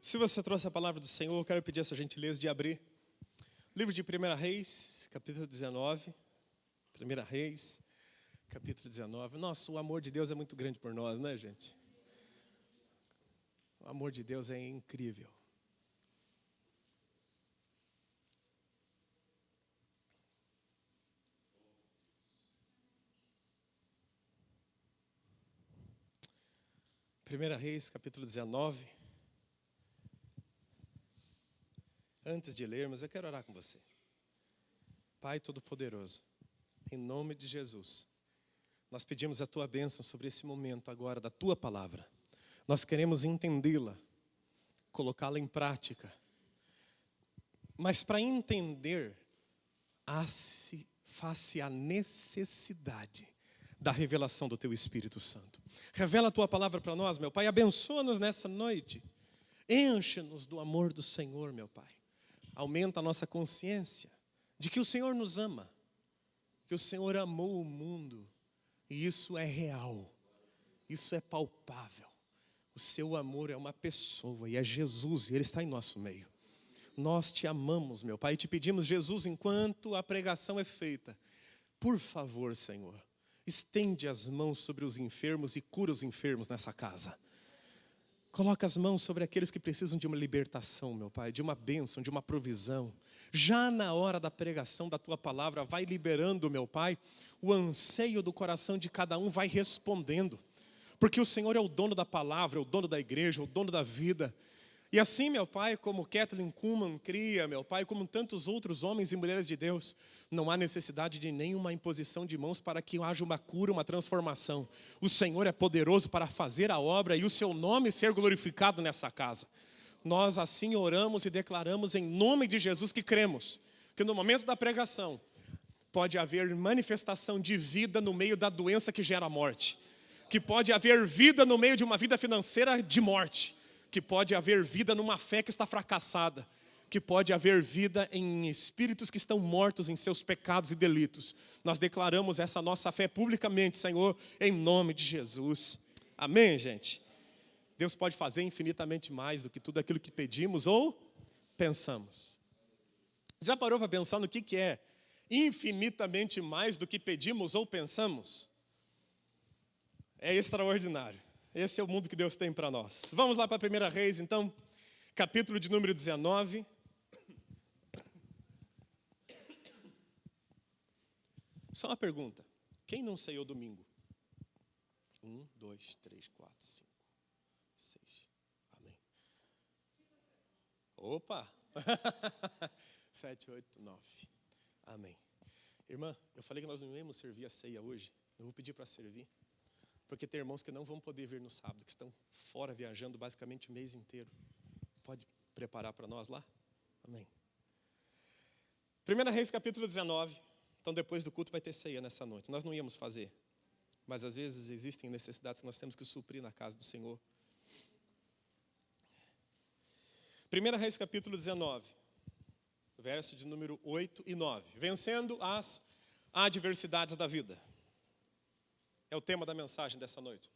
Se você trouxe a palavra do Senhor, eu quero pedir a sua gentileza de abrir. Livro de 1 Reis, capítulo 19. 1 Reis, capítulo 19. Nossa, o amor de Deus é muito grande por nós, né, gente? O amor de Deus é incrível. Primeira Reis, capítulo 19. Antes de lermos, eu quero orar com você. Pai Todo-Poderoso, em nome de Jesus, nós pedimos a Tua bênção sobre esse momento agora da Tua palavra. Nós queremos entendê-la, colocá-la em prática. Mas para entender, face a necessidade da revelação do Teu Espírito Santo. Revela a Tua palavra para nós, meu Pai. Abençoa-nos nessa noite. Enche-nos do amor do Senhor, meu Pai. Aumenta a nossa consciência de que o Senhor nos ama, que o Senhor amou o mundo, e isso é real, isso é palpável. O seu amor é uma pessoa, e é Jesus, e Ele está em nosso meio. Nós te amamos, meu Pai, e te pedimos, Jesus, enquanto a pregação é feita, por favor, Senhor, estende as mãos sobre os enfermos e cura os enfermos nessa casa. Coloca as mãos sobre aqueles que precisam de uma libertação, meu Pai, de uma bênção, de uma provisão. Já na hora da pregação da Tua palavra, vai liberando, meu Pai, o anseio do coração de cada um, vai respondendo. Porque o Senhor é o dono da palavra, é o dono da igreja, é o dono da vida. E assim, meu Pai, como Kathleen Kuhlman cria, meu Pai, como tantos outros homens e mulheres de Deus, não há necessidade de nenhuma imposição de mãos para que haja uma cura, uma transformação. O Senhor é poderoso para fazer a obra e o seu nome ser glorificado nessa casa. Nós assim oramos e declaramos em nome de Jesus que cremos, que no momento da pregação pode haver manifestação de vida no meio da doença que gera morte, que pode haver vida no meio de uma vida financeira de morte, que pode haver vida numa fé que está fracassada, que pode haver vida em espíritos que estão mortos em seus pecados e delitos. Nós declaramos essa nossa fé publicamente, Senhor, em nome de Jesus. Amém, gente? Deus pode fazer infinitamente mais do que tudo aquilo que pedimos ou pensamos. Já parou para pensar no que é infinitamente mais do que pedimos ou pensamos? É extraordinário. Esse é o mundo que Deus tem para nós. Vamos lá para 1 Reis, então, capítulo de número 19. Só uma pergunta. Quem não ceiou domingo? 1, 2, 3, 4, 5, 6. Amém. Opa! 7, 8, 9. Amém. Irmã, eu falei que nós não íamos servir a ceia hoje. Eu vou pedir para servir. Porque tem irmãos que não vão poder vir no sábado, que estão fora viajando basicamente o mês inteiro. Pode preparar para nós lá? Amém. 1 Reis capítulo 19. Então depois do culto vai ter ceia nessa noite. Nós não íamos fazer, mas às vezes existem necessidades que nós temos que suprir na casa do Senhor. 1 Reis capítulo 19, verso de número 8 e 9. Vencendo as adversidades da vida. É o tema da mensagem dessa noite.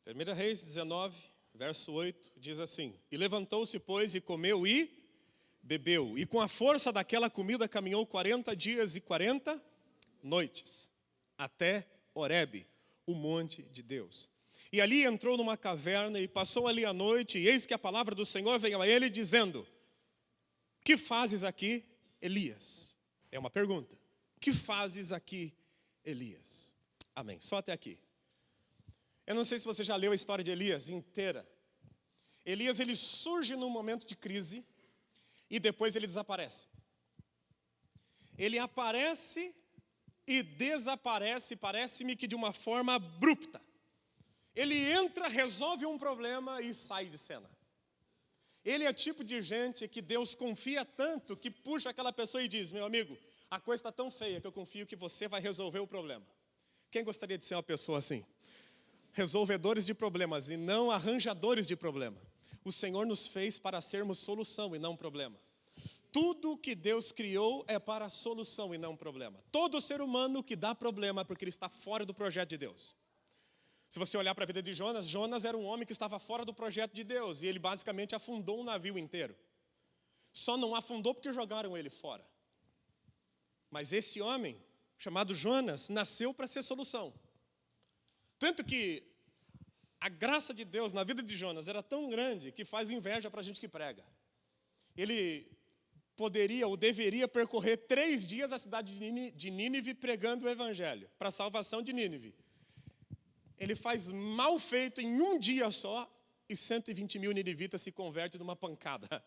Primeira Reis 19, verso 8, diz assim: E levantou-se, pois, e comeu e bebeu, e com a força daquela comida caminhou 40 dias e 40 noites, até Horebe, o monte de Deus. E ali entrou numa caverna e passou ali a noite, e eis que a palavra do Senhor veio a ele dizendo: Que fazes aqui, Elias? É uma pergunta. Que fazes aqui, Elias? Amém. Só até aqui. Eu não sei se você já leu a história de Elias inteira. Elias, ele surge num momento de crise e depois ele desaparece. Ele aparece e desaparece, parece-me que de uma forma abrupta. Ele entra, resolve um problema e sai de cena. Ele é o tipo de gente que Deus confia tanto que puxa aquela pessoa e diz: Meu amigo, a coisa está tão feia que eu confio que você vai resolver o problema. Quem gostaria de ser uma pessoa assim? Resolvedores de problemas e não arranjadores de problema. O Senhor nos fez para sermos solução e não problema. Tudo que Deus criou é para a solução e não problema. Todo ser humano que dá problema é porque ele está fora do projeto de Deus. Se você olhar para a vida de Jonas, Jonas era um homem que estava fora do projeto de Deus. E ele basicamente afundou um navio inteiro. Só não afundou porque jogaram ele fora. Mas esse homem, chamado Jonas, nasceu para ser solução. Tanto que a graça de Deus na vida de Jonas era tão grande que faz inveja para a gente que prega. Ele poderia ou deveria percorrer 3 dias a cidade de Nínive pregando o evangelho para a salvação de Nínive. Ele faz mal feito em um dia só e 120 mil ninivitas se convertem numa pancada.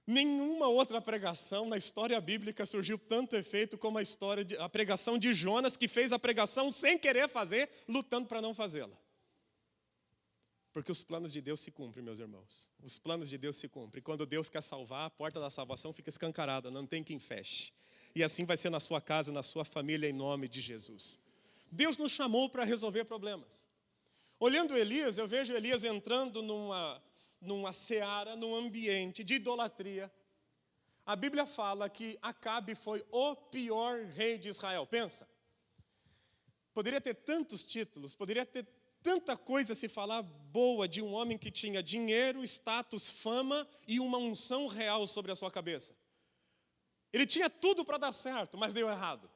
Nenhuma outra pregação na história bíblica surgiu tanto efeito como a pregação de Jonas, que fez a pregação sem querer fazer, lutando para não fazê-la. Porque os planos de Deus se cumprem, meus irmãos. Os planos de Deus se cumprem. Quando Deus quer salvar, a porta da salvação fica escancarada, não tem quem feche. E assim vai ser na sua casa, na sua família, em nome de Jesus. Deus nos chamou para resolver problemas. Olhando Elias, eu vejo Elias entrando numa seara, num ambiente de idolatria. A Bíblia fala que Acabe foi o pior rei de Israel. Pensa. Poderia ter tantos títulos, poderia ter tanta coisa a se falar boa de um homem que tinha dinheiro, status, fama e uma unção real sobre a sua cabeça. Ele tinha tudo para dar certo, mas deu errado.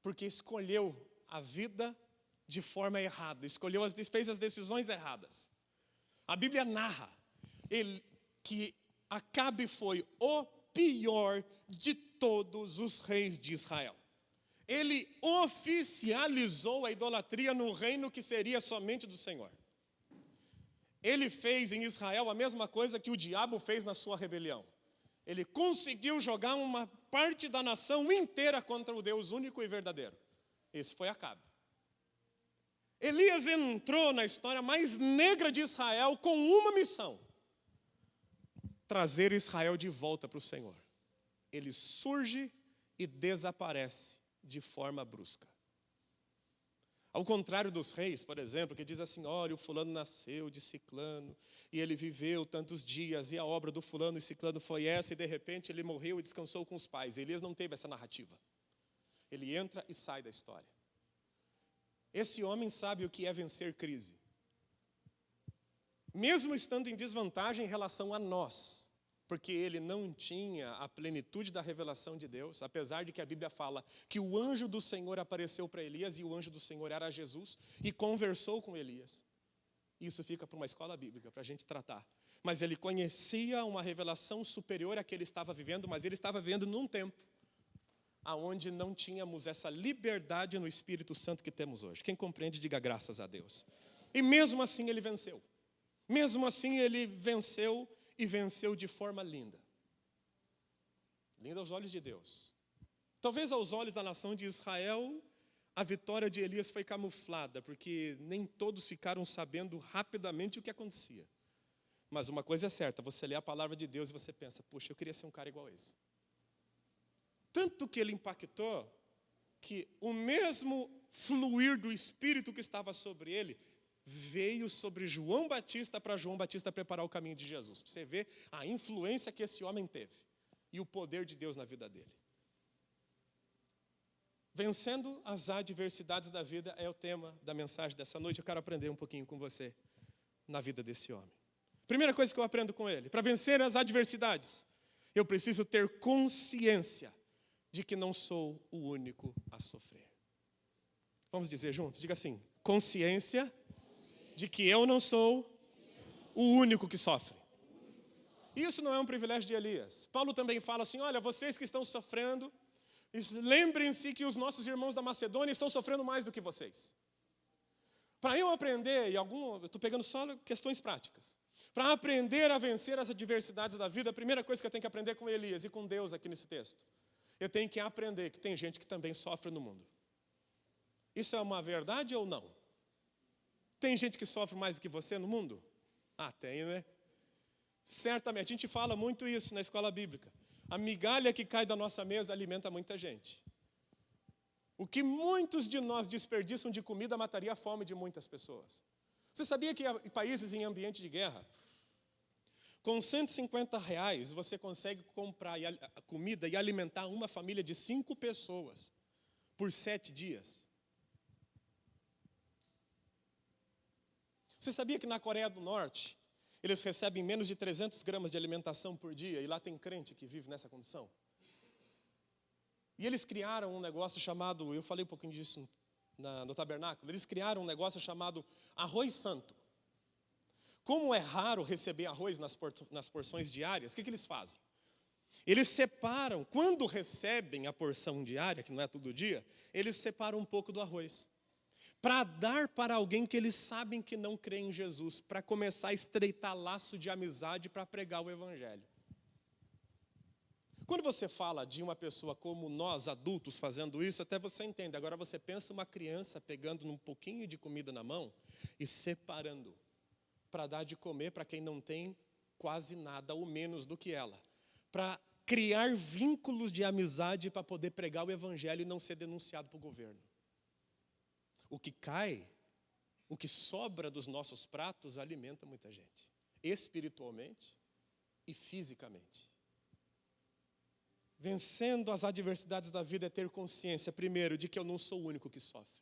Porque escolheu a vida de forma errada, fez as decisões erradas. A Bíblia narra que Acabe foi o pior de todos os reis de Israel. Ele oficializou a idolatria no reino que seria somente do Senhor. Ele fez em Israel a mesma coisa que o diabo fez na sua rebelião. Ele conseguiu jogar uma parte da nação inteira contra o Deus único e verdadeiro. Esse foi Acabe. Elias entrou na história mais negra de Israel com uma missão: trazer Israel de volta para o Senhor. Ele surge e desaparece de forma brusca. Ao contrário dos reis, por exemplo, que diz assim: olha, o fulano nasceu de ciclano, e ele viveu tantos dias, e a obra do fulano e ciclano foi essa, e de repente ele morreu e descansou com os pais. Elias não teve essa narrativa. Ele entra e sai da história. Esse homem sabe o que é vencer crise. Mesmo estando em desvantagem em relação a nós, porque ele não tinha a plenitude da revelação de Deus, apesar de que a Bíblia fala que o anjo do Senhor apareceu para Elias, e o anjo do Senhor era Jesus, e conversou com Elias. Isso fica para uma escola bíblica, para a gente tratar. Mas ele conhecia uma revelação superior à que ele estava vivendo, mas ele estava vivendo num tempo onde não tínhamos essa liberdade no Espírito Santo que temos hoje. Quem compreende, diga graças a Deus. E mesmo assim ele venceu. Mesmo assim ele venceu, e venceu de forma linda. Linda aos olhos de Deus. Talvez aos olhos da nação de Israel, a vitória de Elias foi camuflada, porque nem todos ficaram sabendo rapidamente o que acontecia. Mas uma coisa é certa, você lê a palavra de Deus e você pensa: puxa, eu queria ser um cara igual a esse. Tanto que ele impactou, que o mesmo fluir do Espírito que estava sobre ele, veio sobre João Batista, para João Batista preparar o caminho de Jesus. Para você ver a influência que esse homem teve e o poder de Deus na vida dele. Vencendo as adversidades da vida é o tema da mensagem dessa noite. Eu quero aprender um pouquinho com você na vida desse homem. Primeira coisa que eu aprendo com ele: para vencer as adversidades, eu preciso ter consciência de que não sou o único a sofrer. Vamos dizer juntos? Diga assim: consciência de que eu não sou o único que sofre. Isso não é um privilégio de Elias. Paulo também fala assim: olha, vocês que estão sofrendo, lembrem-se que os nossos irmãos da Macedônia estão sofrendo mais do que vocês. Para eu aprender, eu estou pegando só questões práticas. Para aprender a vencer as adversidades da vida, a primeira coisa que eu tenho que aprender com Elias e com Deus aqui nesse texto, eu tenho que aprender que tem gente que também sofre no mundo. Isso é uma verdade ou não? Tem gente que sofre mais do que você no mundo? Ah, tem, né? Certamente, a gente fala muito isso na escola bíblica. A migalha que cai da nossa mesa alimenta muita gente. O que muitos de nós desperdiçam de comida mataria a fome de muitas pessoas. Você sabia que em países em ambiente de guerra, Com R$ 150, você consegue comprar comida e alimentar uma família de 5 pessoas por 7 dias. Você sabia que na Coreia do Norte, eles recebem menos de 300 gramas de alimentação por dia, e lá tem crente que vive nessa condição? E eles criaram um negócio chamado, eu falei um pouquinho disso no tabernáculo, eles criaram um negócio chamado arroz santo. Como é raro receber arroz nas porções diárias, o que eles fazem? Eles separam, quando recebem a porção diária, que não é todo dia, eles separam um pouco do arroz, para dar para alguém que eles sabem que não crê em Jesus, para começar a estreitar laço de amizade para pregar o Evangelho. Quando você fala de uma pessoa como nós, adultos, fazendo isso, até você entende. Agora você pensa uma criança pegando um pouquinho de comida na mão e separando, para dar de comer para quem não tem quase nada ou menos do que ela. Para criar vínculos de amizade para poder pregar o Evangelho e não ser denunciado para o governo. O que cai, o que sobra dos nossos pratos alimenta muita gente, espiritualmente e fisicamente. Vencendo as adversidades da vida é ter consciência, primeiro, de que eu não sou o único que sofre.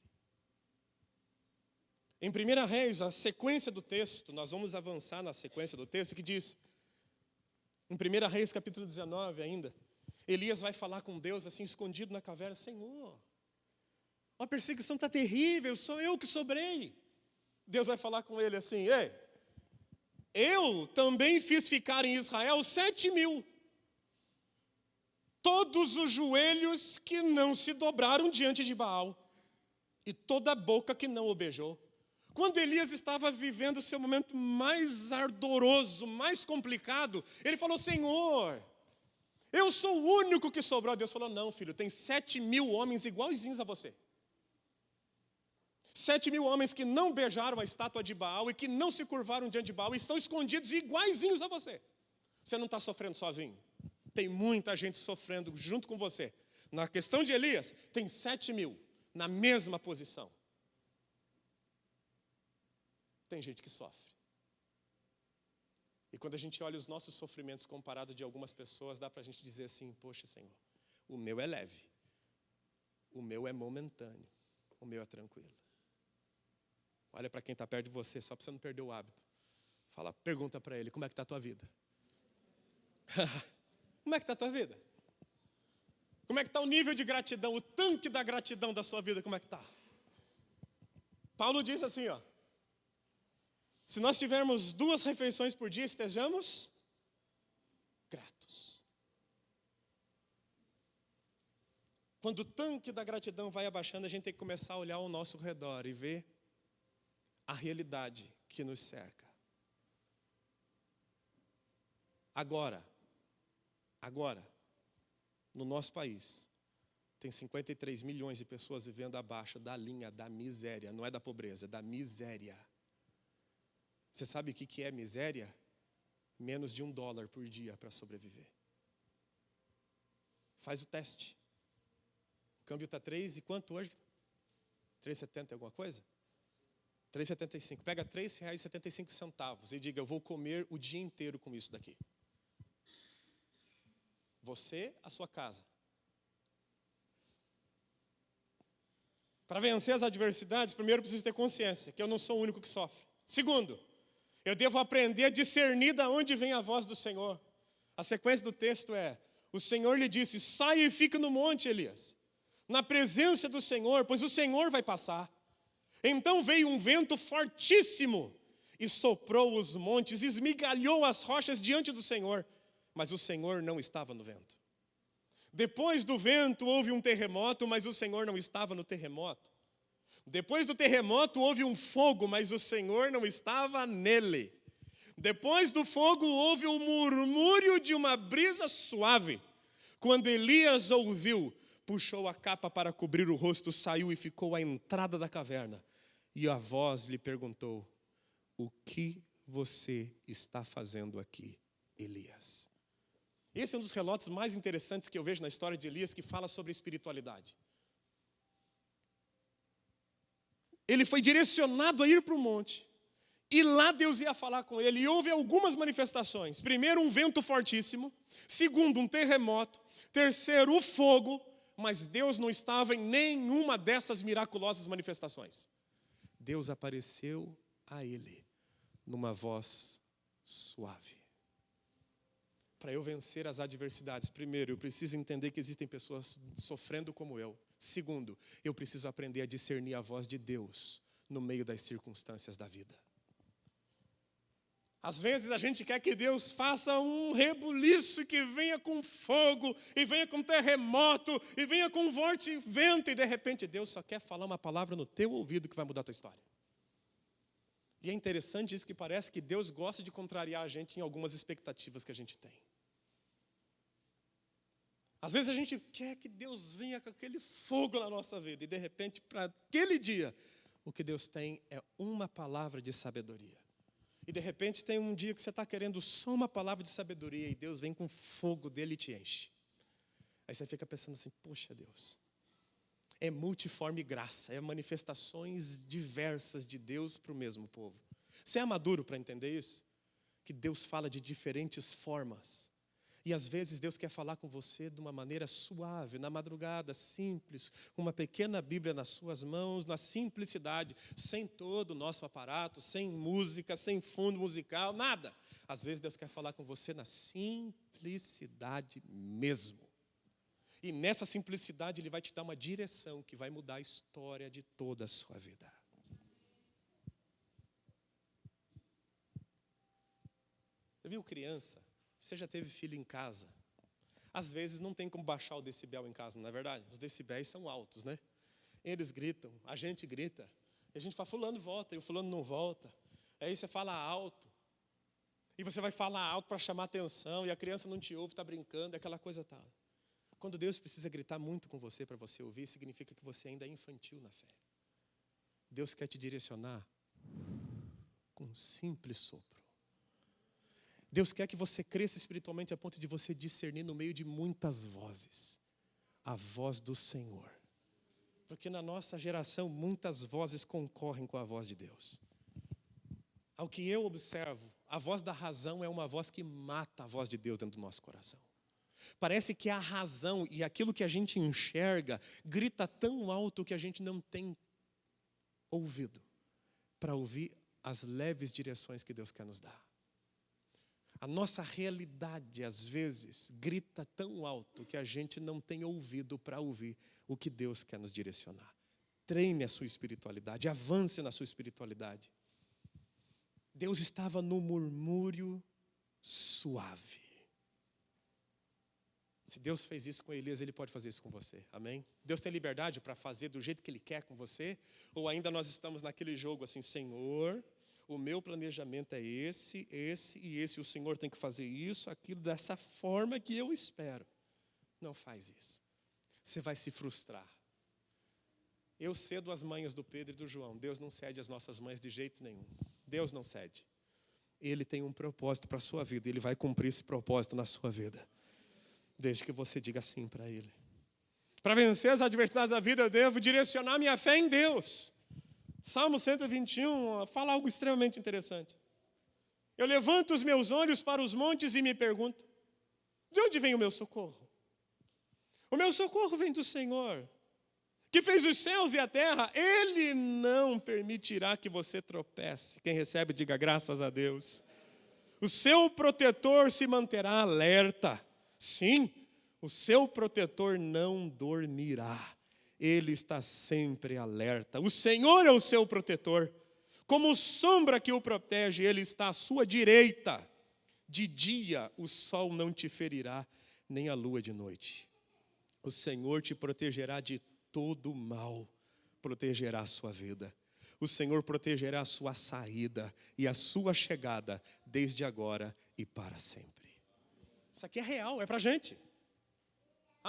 Em 1 Reis, a sequência do texto, nós vamos avançar na sequência do texto, que diz, em 1 Reis, capítulo 19 ainda, Elias vai falar com Deus, assim, escondido na caverna: Senhor, a perseguição está terrível, sou eu que sobrei. Deus vai falar com ele assim: ei, eu também fiz ficar em Israel 7.000. Todos os joelhos que não se dobraram diante de Baal, e toda a boca que não o beijou. Quando Elias estava vivendo o seu momento mais ardoroso, mais complicado, ele falou: Senhor, eu sou o único que sobrou. Deus falou: não, filho, tem 7.000 homens iguaizinhos a você. 7.000 homens que não beijaram a estátua de Baal e que não se curvaram diante de Baal, e estão escondidos iguaizinhos a você. Você não está sofrendo sozinho. Tem muita gente sofrendo junto com você. Na questão de Elias, tem 7.000 na mesma posição. Tem gente que sofre. E quando a gente olha os nossos sofrimentos comparados de algumas pessoas, dá para a gente dizer assim: poxa, Senhor, o meu é leve, o meu é momentâneo, o meu é tranquilo. Olha para quem está perto de você, só para você não perder o hábito. Pergunta para ele: como é que está a tua vida? Como é que está a tua vida? Como é que está o nível de gratidão, o tanque da gratidão da sua vida, como é que está? Paulo diz assim, ó: se nós tivermos 2 refeições por dia, estejamos gratos. Quando o tanque da gratidão vai abaixando, a gente tem que começar a olhar ao nosso redor e ver a realidade que nos cerca. Agora, no nosso país, tem 53 milhões de pessoas vivendo abaixo da linha da miséria. Não é da pobreza, é da miséria. Você sabe o que é miséria? Menos de $1 por dia para sobreviver. Faz o teste. O câmbio está 3 e quanto hoje? 3,70 alguma coisa? 3,75. Pega R$ 3,75 e diga: eu vou comer o dia inteiro com isso daqui. Você, a sua casa. Para vencer as adversidades, primeiro eu preciso ter consciência que eu não sou o único que sofre. Segundo, eu devo aprender a discernir de onde vem a voz do Senhor. A sequência do texto é: o Senhor lhe disse: saia e fique no monte, Elias, na presença do Senhor, pois o Senhor vai passar. Então veio um vento fortíssimo e soprou os montes, esmigalhou as rochas diante do Senhor, mas o Senhor não estava no vento. Depois do vento houve um terremoto, mas o Senhor não estava no terremoto. Depois do terremoto houve um fogo, mas o Senhor não estava nele. Depois do fogo houve o murmúrio de uma brisa suave. Quando Elias ouviu, puxou a capa para cobrir o rosto, saiu e ficou à entrada da caverna. E a voz lhe perguntou: o que você está fazendo aqui, Elias? Esse é um dos relatos mais interessantes que eu vejo na história de Elias, que fala sobre espiritualidade. Ele foi direcionado a ir para o monte. E lá Deus ia falar com ele, e houve algumas manifestações. Primeiro, um vento fortíssimo. Segundo, um terremoto. Terceiro, o fogo. Mas Deus não estava em nenhuma dessas miraculosas manifestações. Deus apareceu a ele numa voz suave. Para eu vencer as adversidades, primeiro, eu preciso entender que existem pessoas sofrendo como eu. Segundo, eu preciso aprender a discernir a voz de Deus no meio das circunstâncias da vida. Às vezes a gente quer que Deus faça um rebuliço, que venha com fogo, e venha com terremoto, e venha com um forte vento, e de repente Deus só quer falar uma palavra no teu ouvido que vai mudar a tua história. E é interessante isso, que parece que Deus gosta de contrariar a gente em algumas expectativas que a gente tem. Às vezes a gente quer que Deus venha com aquele fogo na nossa vida, e de repente, para aquele dia, o que Deus tem é uma palavra de sabedoria. E de repente tem um dia que você está querendo só uma palavra de sabedoria, e Deus vem com fogo dele e te enche. Aí você fica pensando assim, poxa Deus, é multiforme graça, é manifestações diversas de Deus para o mesmo povo. Você é maduro para entender isso? Que Deus fala de diferentes formas. E às vezes Deus quer falar com você de uma maneira suave, na madrugada, simples, com uma pequena Bíblia nas suas mãos, na simplicidade, sem todo o nosso aparato, sem música, sem fundo musical, nada. Às vezes Deus quer falar com você na simplicidade mesmo. E nessa simplicidade Ele vai te dar uma direção que vai mudar a história de toda a sua vida. Você viu criança? Você já teve filho em casa? Às vezes não tem como baixar o decibel em casa, não é verdade? Os decibéis são altos, né? Eles gritam, a gente grita. E a gente fala, fulano volta, e o fulano não volta. Aí você fala alto. E você vai falar alto para chamar atenção, e a criança não te ouve, está brincando, é aquela coisa tal. Quando Deus precisa gritar muito com você para você ouvir, significa que você ainda é infantil na fé. Deus quer te direcionar com um simples sopro. Deus quer que você cresça espiritualmente a ponto de você discernir no meio de muitas vozes a voz do Senhor. Porque na nossa geração muitas vozes concorrem com a voz de Deus. Ao que eu observo, a voz da razão é uma voz que mata a voz de Deus dentro do nosso coração. Parece que a razão e aquilo que a gente enxerga grita tão alto que a gente não tem ouvido para ouvir as leves direções que Deus quer nos dar. A nossa realidade, às vezes, grita tão alto que a gente não tem ouvido para ouvir o que Deus quer nos direcionar. Treine a sua espiritualidade, avance na sua espiritualidade. Deus estava no murmúrio suave. Se Deus fez isso com Elias, Ele pode fazer isso com você, amém? Deus tem liberdade para fazer do jeito que Ele quer com você? Ou ainda nós estamos naquele jogo assim, Senhor, o meu planejamento é esse e esse. O Senhor tem que fazer isso, aquilo, dessa forma que eu espero. Não faz isso. Você vai se frustrar. Eu cedo as manhas do Pedro e do João. Deus não cede as nossas mães de jeito nenhum. Deus não cede. Ele tem um propósito para a sua vida. Ele vai cumprir esse propósito na sua vida. Desde que você diga sim para Ele. Para vencer as adversidades da vida, eu devo direcionar minha fé em Deus. Salmo 121 fala algo extremamente interessante. Eu levanto os meus olhos para os montes e me pergunto, de onde vem o meu socorro? O meu socorro vem do Senhor, que fez os céus e a terra. Ele não permitirá que você tropece. Quem recebe, diga graças a Deus. O seu protetor se manterá alerta. Sim, o seu protetor não dormirá. Ele está sempre alerta. O Senhor é o seu protetor. Como sombra que o protege, Ele está à sua direita. De dia o sol não te ferirá, nem a lua de noite. O Senhor te protegerá de todo mal. Protegerá a sua vida. O Senhor protegerá a sua saída e a sua chegada, desde agora e para sempre. Isso aqui é real, é para a gente.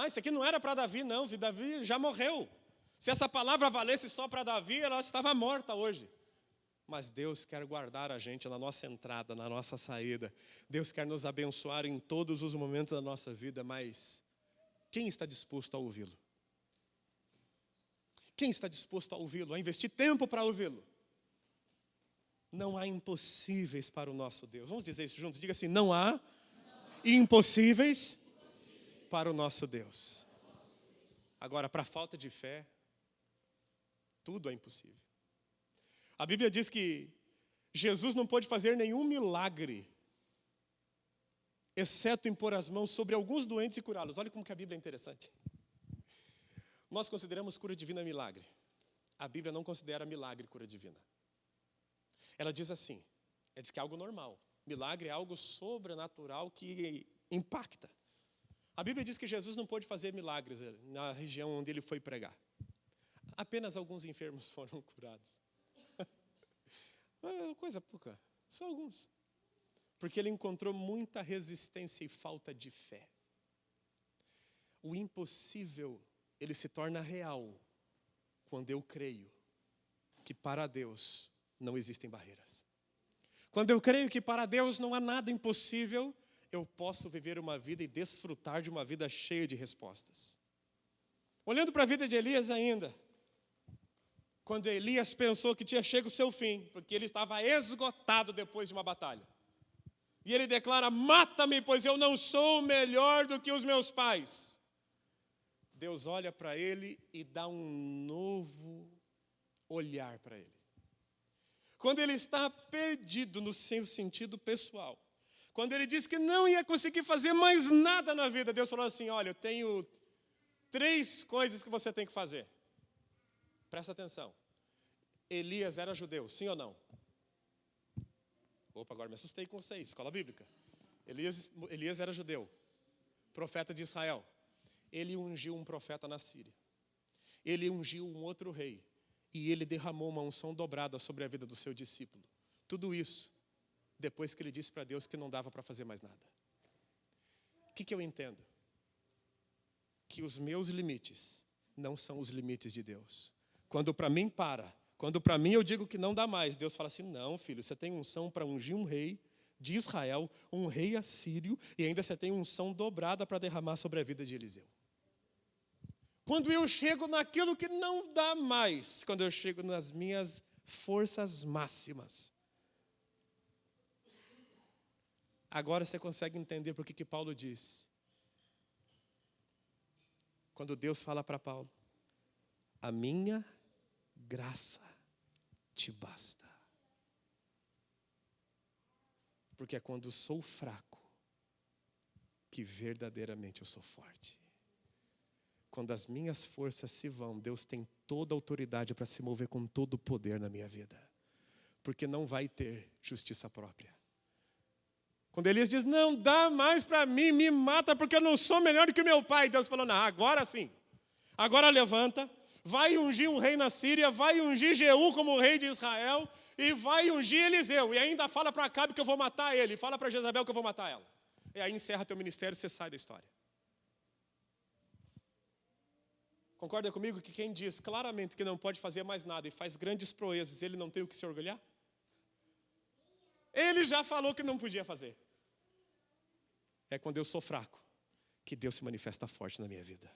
Isso aqui não era para Davi, não. Davi já morreu. Se essa palavra valesse só para Davi, ela estava morta hoje. Mas Deus quer guardar a gente na nossa entrada, na nossa saída. Deus quer nos abençoar em todos os momentos da nossa vida, mas quem está disposto a ouvi-lo? Quem está disposto a ouvi-lo, a investir tempo para ouvi-lo? Não há impossíveis para o nosso Deus. Vamos dizer isso juntos? Diga assim: não há impossíveis para o nosso Deus. Agora, para a falta de fé, tudo é impossível. A Bíblia diz que Jesus não pôde fazer nenhum milagre, exceto impor as mãos sobre alguns doentes e curá-los. Olha como que a Bíblia é interessante. Nós consideramos cura divina milagre. A Bíblia não considera milagre cura divina. Ela diz assim, diz que é algo normal. Milagre é algo sobrenatural que impacta. A Bíblia diz que Jesus não pôde fazer milagres na região onde ele foi pregar. Apenas alguns enfermos foram curados. Coisa pouca, só alguns. Porque ele encontrou muita resistência e falta de fé. O impossível, ele se torna real quando eu creio que para Deus não existem barreiras. Quando eu creio que para Deus não há nada impossível, eu posso viver uma vida e desfrutar de uma vida cheia de respostas. Olhando para a vida de Elias ainda, quando Elias pensou que tinha chegado o seu fim, porque ele estava esgotado depois de uma batalha. E ele declara: mata-me, pois eu não sou melhor do que os meus pais. Deus olha para ele e dá um novo olhar para ele. Quando ele está perdido no seu sentido pessoal, quando ele disse que não ia conseguir fazer mais nada na vida, Deus falou assim: olha, eu tenho 3 coisas que você tem que fazer. Presta atenção. Elias era judeu, sim ou não? Opa, agora me assustei com vocês, escola bíblica. Elias era judeu, profeta de Israel. Ele ungiu um profeta na Síria. Ele ungiu um outro rei. E ele derramou uma unção dobrada sobre a vida do seu discípulo. Tudo isso, depois que ele disse para Deus que não dava para fazer mais nada. O que eu entendo? Que os meus limites não são os limites de Deus. Quando para mim eu digo que não dá mais, Deus fala assim: não, filho, você tem unção para ungir um rei de Israel, um rei assírio, e ainda você tem unção dobrada para derramar sobre a vida de Eliseu. Quando eu chego naquilo que não dá mais, quando eu chego nas minhas forças máximas, agora você consegue entender por que Paulo diz, quando Deus fala para Paulo: a minha graça te basta. Porque é quando sou fraco que verdadeiramente eu sou forte. Quando as minhas forças se vão, Deus tem toda a autoridade para se mover com todo o poder na minha vida. Porque não vai ter justiça própria. Quando Elias diz: não dá mais para mim, me mata porque eu não sou melhor do que meu pai. Deus falou: não, agora sim. Agora levanta, vai ungir um rei na Síria, vai ungir Jeú como rei de Israel e vai ungir Eliseu. E ainda fala para Acabe que eu vou matar ele, fala para Jezabel que eu vou matar ela. E aí encerra teu ministério e você sai da história. Concorda comigo que quem diz claramente que não pode fazer mais nada e faz grandes proezas, ele não tem o que se orgulhar? Ele já falou que não podia fazer. É quando eu sou fraco que Deus se manifesta forte na minha vida.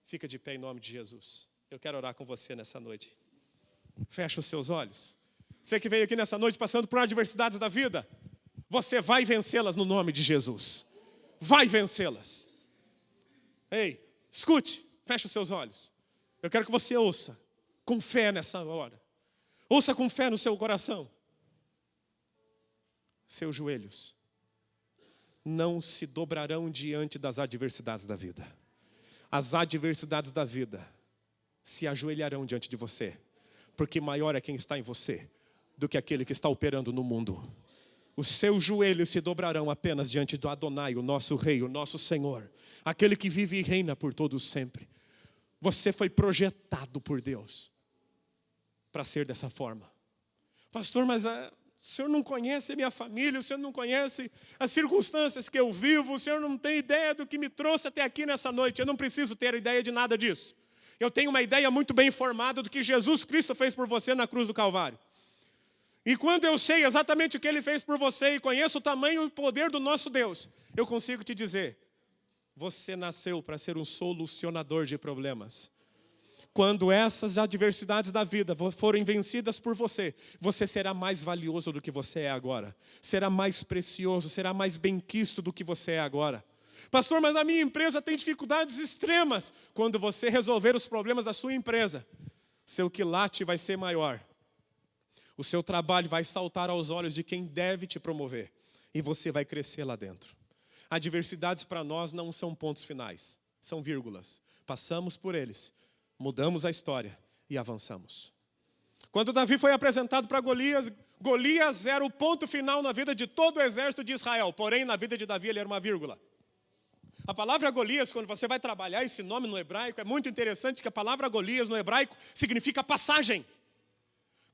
Fica de pé em nome de Jesus. Eu quero orar com você nessa noite. Fecha os seus olhos. Você que veio aqui nessa noite passando por adversidades da vida, você vai vencê-las no nome de Jesus. Vai vencê-las. Ei, escute. Feche os seus olhos. Eu quero que você ouça com fé nessa hora. Ouça com fé no seu coração. Seus joelhos não se dobrarão diante das adversidades da vida. As adversidades da vida se ajoelharão diante de você. Porque maior é quem está em você do que aquele que está operando no mundo. Os seus joelhos se dobrarão apenas diante do Adonai, o nosso Rei, o nosso Senhor. Aquele que vive e reina por todos sempre. Você foi projetado por Deus para ser dessa forma. Pastor, mas o senhor não conhece a minha família, o senhor não conhece as circunstâncias que eu vivo, o senhor não tem ideia do que me trouxe até aqui nessa noite. Eu não preciso ter ideia de nada disso. Eu tenho uma ideia muito bem formada do que Jesus Cristo fez por você na cruz do Calvário. E quando eu sei exatamente o que Ele fez por você e conheço o tamanho e o poder do nosso Deus, eu consigo te dizer: você nasceu para ser um solucionador de problemas. Quando essas adversidades da vida forem vencidas por você, você será mais valioso do que você é agora. Será mais precioso, será mais benquisto do que você é agora. Pastor, mas a minha empresa tem dificuldades extremas. Quando você resolver os problemas da sua empresa, seu quilate vai ser maior. O seu trabalho vai saltar aos olhos de quem deve te promover. E você vai crescer lá dentro. Adversidades para nós não são pontos finais, são vírgulas. Passamos por eles, mudamos a história e avançamos. Quando Davi foi apresentado para Golias, Golias era o ponto final na vida de todo o exército de Israel. Porém, na vida de Davi ele era uma vírgula. A palavra Golias, quando você vai trabalhar esse nome no hebraico, é muito interessante que a palavra Golias no hebraico significa passagem.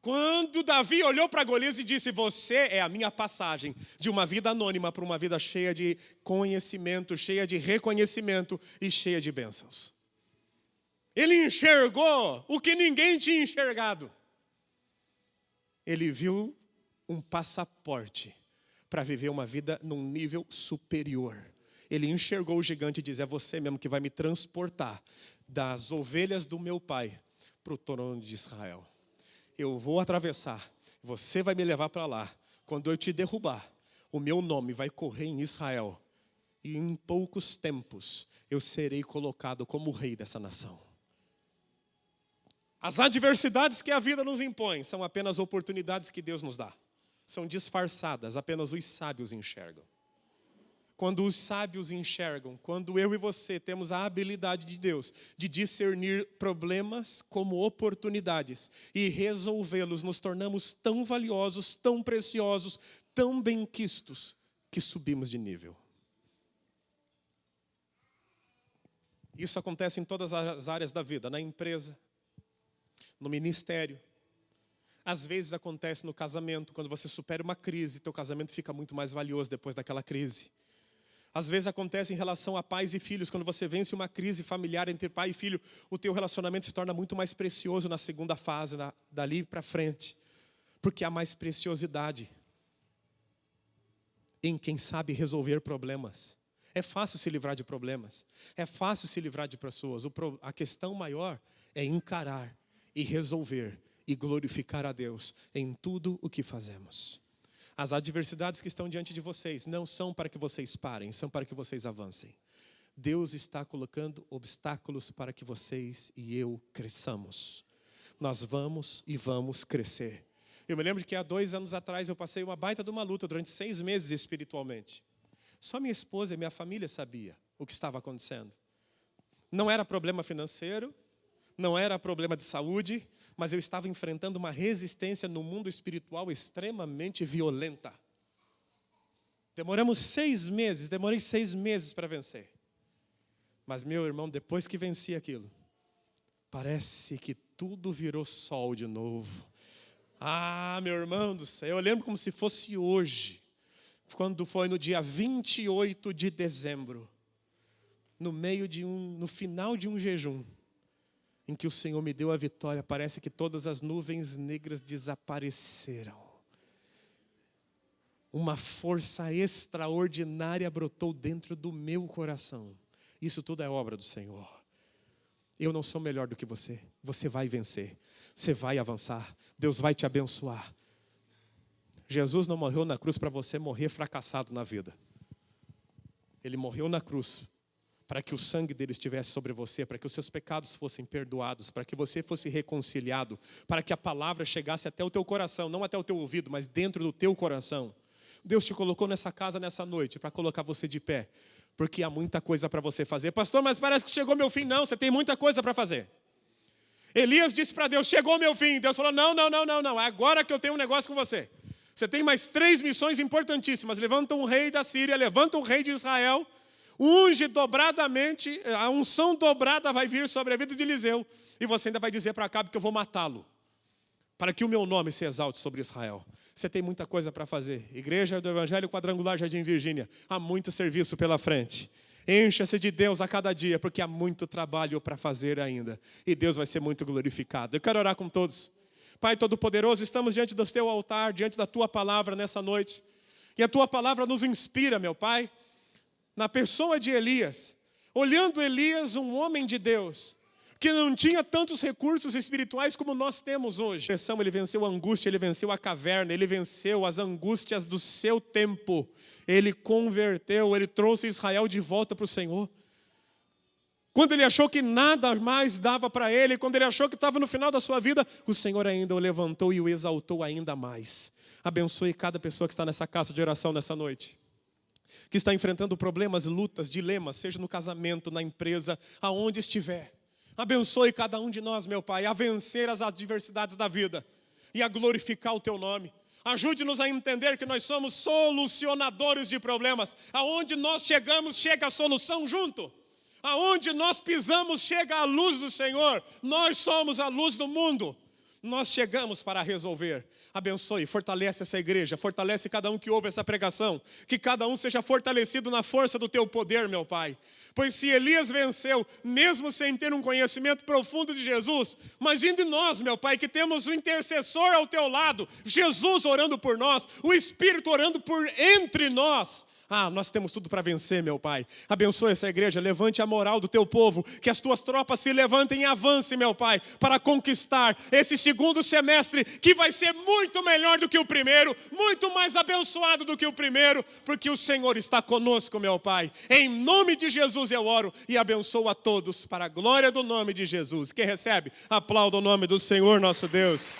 Quando Davi olhou para Golias e disse, você é a minha passagem de uma vida anônima para uma vida cheia de conhecimento, cheia de reconhecimento e cheia de bênçãos. Ele enxergou o que ninguém tinha enxergado. Ele viu um passaporte para viver uma vida num nível superior. Ele enxergou o gigante e disse, é você mesmo que vai me transportar das ovelhas do meu pai para o trono de Israel. Eu vou atravessar, você vai me levar para lá. Quando eu te derrubar, o meu nome vai correr em Israel. E em poucos tempos, eu serei colocado como rei dessa nação. As adversidades que a vida nos impõe são apenas oportunidades que Deus nos dá. São disfarçadas, apenas os sábios enxergam. Quando os sábios enxergam, quando eu e você temos a habilidade de Deus de discernir problemas como oportunidades e resolvê-los, nos tornamos tão valiosos, tão preciosos, tão benquistos, que subimos de nível. Isso acontece em todas as áreas da vida, na empresa, no ministério. Às vezes acontece no casamento, quando você supera uma crise, teu casamento fica muito mais valioso depois daquela crise. Às vezes acontece em relação a pais e filhos, quando você vence uma crise familiar entre pai e filho, o teu relacionamento se torna muito mais precioso na segunda fase, dali para frente. Porque há mais preciosidade em quem sabe resolver problemas. É fácil se livrar de problemas, é fácil se livrar de pessoas. A questão maior é encarar e resolver e glorificar a Deus em tudo o que fazemos. As adversidades que estão diante de vocês não são para que vocês parem, são para que vocês avancem. Deus está colocando obstáculos para que vocês e eu cresçamos. Nós vamos e vamos crescer. Eu me lembro que há 2 anos atrás eu passei uma baita de uma luta durante 6 meses espiritualmente. Só minha esposa e minha família sabiam o que estava acontecendo. Não era problema financeiro, não era problema de saúde, mas eu estava enfrentando uma resistência no mundo espiritual extremamente violenta. Demorei 6 meses para vencer. Mas meu irmão, depois que venci aquilo, parece que tudo virou sol de novo. Ah, meu irmão do céu, eu lembro como se fosse hoje, quando foi no dia 28 de dezembro, no final de um jejum, em que o Senhor me deu a vitória, parece que todas as nuvens negras desapareceram. Uma força extraordinária brotou dentro do meu coração. Isso tudo é obra do Senhor. Eu não sou melhor do que você. Você vai vencer. Você vai avançar. Deus vai te abençoar. Jesus não morreu na cruz para você morrer fracassado na vida. Ele morreu na cruz para que o sangue dele estivesse sobre você, para que os seus pecados fossem perdoados, para que você fosse reconciliado, para que a palavra chegasse até o teu coração, não até o teu ouvido, mas dentro do teu coração. Deus te colocou nessa casa nessa noite para colocar você de pé, porque há muita coisa para você fazer. Pastor, mas parece que chegou meu fim. Não, você tem muita coisa para fazer. Elias disse para Deus, chegou meu fim. Deus falou, não, é agora que eu tenho um negócio com você. Você tem mais 3 missões importantíssimas. Levanta um rei da Síria, levanta um rei de Israel, unge dobradamente, a unção dobrada vai vir sobre a vida de Eliseu. E você ainda vai dizer para Acabe que eu vou matá-lo, para que o meu nome se exalte sobre Israel. Você tem muita coisa para fazer. Igreja do Evangelho Quadrangular Jardim Virgínia, há muito serviço pela frente. Encha-se de Deus a cada dia, porque há muito trabalho para fazer ainda. E Deus vai ser muito glorificado. Eu quero orar com todos. Pai Todo-Poderoso, estamos diante do teu altar, diante da tua palavra nessa noite. E a tua palavra nos inspira, meu Pai, na pessoa de Elias. Olhando Elias, um homem de Deus, que não tinha tantos recursos espirituais como nós temos hoje. Ele venceu a angústia, ele venceu a caverna, ele venceu as angústias do seu tempo. Ele converteu, ele trouxe Israel de volta para o Senhor. Quando ele achou que nada mais dava para ele, quando ele achou que estava no final da sua vida, o Senhor ainda o levantou e o exaltou ainda mais. Abençoe cada pessoa que está nessa casa de oração nessa noite, que está enfrentando problemas, lutas, dilemas, seja no casamento, na empresa, aonde estiver. Abençoe cada um de nós, meu Pai, a vencer as adversidades da vida e a glorificar o Teu nome. Ajude-nos a entender que nós somos solucionadores de problemas. Aonde nós chegamos, chega a solução junto. Aonde nós pisamos, chega a luz do Senhor. Nós somos a luz do mundo. Nós chegamos para resolver. Abençoe, fortalece essa igreja, fortalece cada um que ouve essa pregação, que cada um seja fortalecido na força do Teu poder, meu Pai. Pois se Elias venceu, mesmo sem ter um conhecimento profundo de Jesus, imagine nós, meu Pai, que temos o intercessor ao Teu lado, Jesus orando por nós, o Espírito orando por entre nós. Nós temos tudo para vencer, meu Pai. Abençoe essa igreja, levante a moral do Teu povo, que as Tuas tropas se levantem e avancem, meu Pai, para conquistar esse segundo semestre, que vai ser muito melhor do que o primeiro, muito mais abençoado do que o primeiro, porque o Senhor está conosco, meu Pai. Em nome de Jesus eu oro e abençoo a todos, para a glória do nome de Jesus. Quem recebe, aplauda o nome do Senhor nosso Deus.